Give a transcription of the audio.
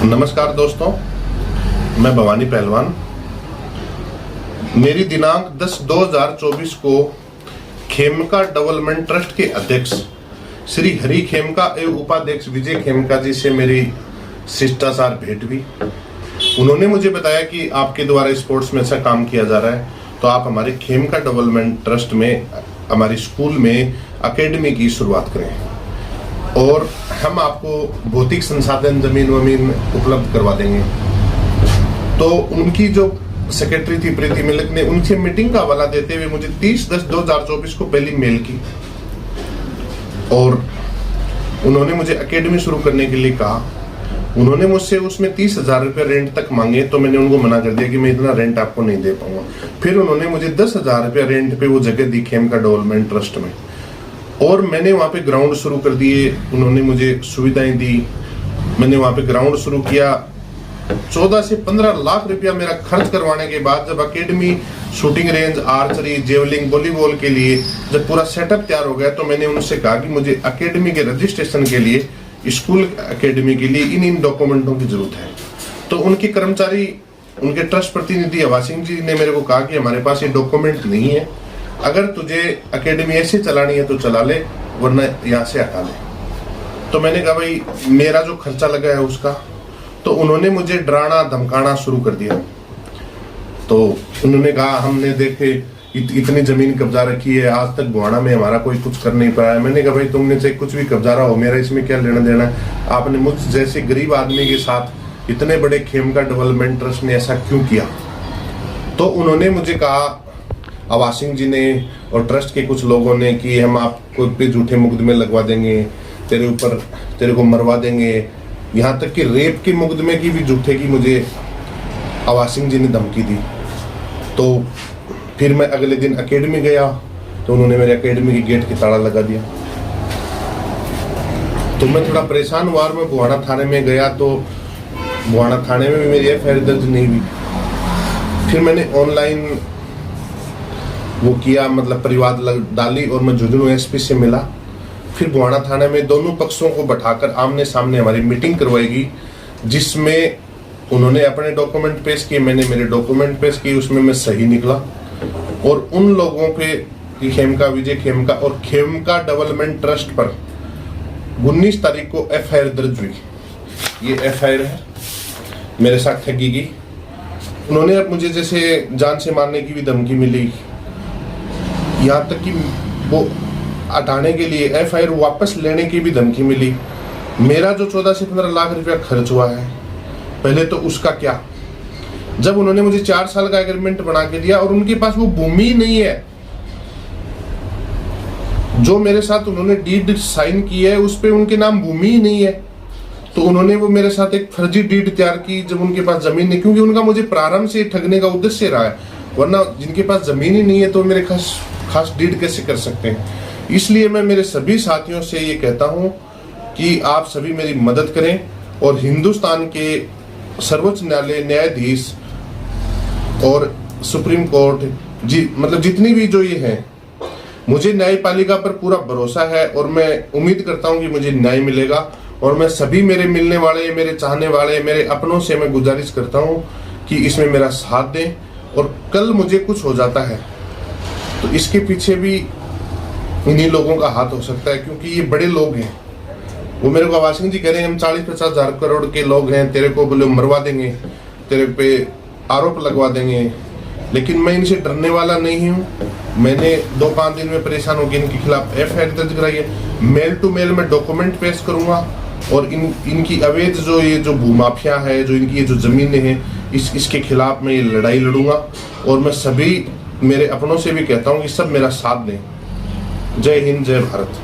नमस्कार दोस्तों, मैं भवानी पहलवान। मेरी दिनांक 10/2024 को खेमका डेवलपमेंट ट्रस्ट के अध्यक्ष श्री हरि खेमका एवं उपाध्यक्ष विजय खेमका जी से मेरी शिष्टाचार भेंट हुई। उन्होंने मुझे बताया कि आपके द्वारा स्पोर्ट्स में ऐसा काम किया जा रहा है, तो आप हमारे खेमका डेवलपमेंट ट्रस्ट में हमारे स्कूल में एकेडमी की शुरुआत करें और हम आपको भौतिक संसाधन जमीन वमीन उपलब्ध करवा देंगे। तो उनकी जो सेक्रेटरी थी प्रीति मिलक ने उनसे मीटिंग का हवाला देते हुए मुझे 30/10/2024 को पहली मेल की और उन्होंने मुझे एकेडमी शुरू करने के लिए कहा। उन्होंने मुझसे उसमें 30,000 रुपये रेंट तक मांगे, तो मैंने उनको मना कर दिया कि मैं इतना रेंट आपको नहीं दे पाऊंगा। फिर उन्होंने मुझे 10,000 रुपये रेंट पे वो जगह दी खेमका डेवलपमेंट ट्रस्ट में, और मैंने वहाँ पे ग्राउंड शुरू कर दिए। उन्होंने मुझे सुविधाएं दी, मैंने वहाँ पे ग्राउंड शुरू किया। 14 से 15 लाख रुपया मेरा खर्च करवाने के बाद जब academy, shooting range, archery, javelin, volleyball के लिए जब पूरा सेटअप तैयार हो गया, तो मैंने उनसे कहा कि मुझे एकेडमी के रजिस्ट्रेशन के लिए, स्कूल एकेडमी के लिए इन डॉक्यूमेंटों की जरूरत है। तो उनके कर्मचारी, उनके ट्रस्ट प्रतिनिधि हवा सिंह जी ने मेरे को कहा कि हमारे पास ये डॉक्यूमेंट नहीं है, अगर तुझे एकेडमी ऐसे चलानी है तो चला ले, वरना यहाँ से हटा ले। तो मैंने कहा भाई मेरा जो खर्चा लगा है उसका। तो उन्होंने मुझे डराना धमकाना शुरू कर दिया। तो उन्होंने कहा हमने देखे इतनी जमीन कब्जा रखी है, आज तक बुहाना में हमारा कोई कुछ कर नहीं पाया। मैंने कहा भाई तुमने से कुछ भी कब्जा रहा हो, मेरा इसमें क्या लेना देना है। आपने मुझ जैसे गरीब आदमी के साथ इतने बड़े खेमका डेवलपमेंट ट्रस्ट ने ऐसा क्यों किया। तो उन्होंने मुझे कहा, हवा सिंह जी ने और ट्रस्ट के कुछ लोगों ने, कि हम आपको पे झूठे मुकदमे लगवा देंगे, तेरे को मरवा देंगे। यहाँ तक कि रेप के मुकदमे की भी झूठे की मुझे हवा सिंह जी ने धमकी दी। तो फिर मैं अगले दिन एकेडमी गया, तो उन्होंने मेरे एकेडमी की गेट की ताला लगा दिया। तो मैं थोड़ा परेशान हुआ और मैं बुहाना थाने में गया, तो बुहाना थाने में भी मेरी एफआईआर दर्ज नहीं हुई। फिर मैंने ऑनलाइन वो किया, मतलब परिवाद डाली, और मैं झुंझुनू एसपी से मिला। फिर बुहाना थाने में दोनों पक्षों को बैठाकर आमने सामने हमारी मीटिंग करवाएगी, जिसमें उन्होंने अपने डॉक्यूमेंट पेश किए, मैंने मेरे डॉक्यूमेंट पेश किए। उसमें मैं सही निकला और उन लोगों पे खेमका, विजय खेमका और खेमका डेवलपमेंट ट्रस्ट पर 19 तारीख को एफआईआर दर्ज हुई। ये एफआईआर है मेरे साथ ठगी की। उन्होंने अब मुझे जैसे जान से मारने की भी धमकी मिली, यहाँ तक कि वो हटाने के लिए एफआईआर वापस लेने की भी धमकी मिली। मेरा जो 14 से 15 लाख रुपया खर्च हुआ है, पहले तो उसका क्या, जब उन्होंने मुझे 4 साल का एग्रीमेंट बना के दिया और उनके पास वो भूमि नहीं है, जो मेरे साथ उन्होंने डीड साइन की है उस पे उनके नाम भूमि ही नहीं है। तो उन्होंने वो मेरे साथ एक फर्जी डीड तैयार की, जब उनके पास जमीन नहीं, क्योंकि उनका मुझे प्रारंभ से ठगने का उद्देश्य रहा है, वरना जिनके पास जमीन ही नहीं है तो मेरे खास डीड कैसे कर सकते हैं। इसलिए मैं मेरे सभी साथियों से ये कहता हूं कि आप सभी मेरी मदद करें और हिंदुस्तान के सर्वोच्च न्यायालय न्यायाधीश और सुप्रीम कोर्ट मतलब जितनी भी जो ये हैं, मुझे न्यायपालिका पर पूरा भरोसा है और मैं उम्मीद करता हूं कि मुझे न्याय मिलेगा। और मैं सभी मेरे मिलने वाले, मेरे चाहने वाले, मेरे अपनों से मैं गुजारिश करता हूं कि इसमें मेरा साथ दें। और कल मुझे कुछ हो जाता है तो इसके पीछे भी इन्हीं लोगों का हाथ हो सकता है, क्योंकि ये बड़े लोग हैं। वो मेरे को हवा सिंह जी कह रहे हैं हम 40-50 हजार करोड़ के लोग हैं, तेरे को बोले मरवा देंगे, तेरे पे आरोप लगवा देंगे। लेकिन मैं इनसे डरने वाला नहीं हूँ। मैंने 2-5 दिन में परेशान होकर इनके खिलाफ एफआईआर दर्ज कराई है। मेल टू मेल में डॉक्यूमेंट पेश करूंगा और इनकी अवैध जो भूमाफिया है, जो इनकी ये जो जमीनें हैं, इसके खिलाफ मैं ये लड़ाई लड़ूंगा। और मैं सभी मेरे अपनों से भी कहता हूँ कि सब मेरा साथ दें। जय हिंद, जय भारत।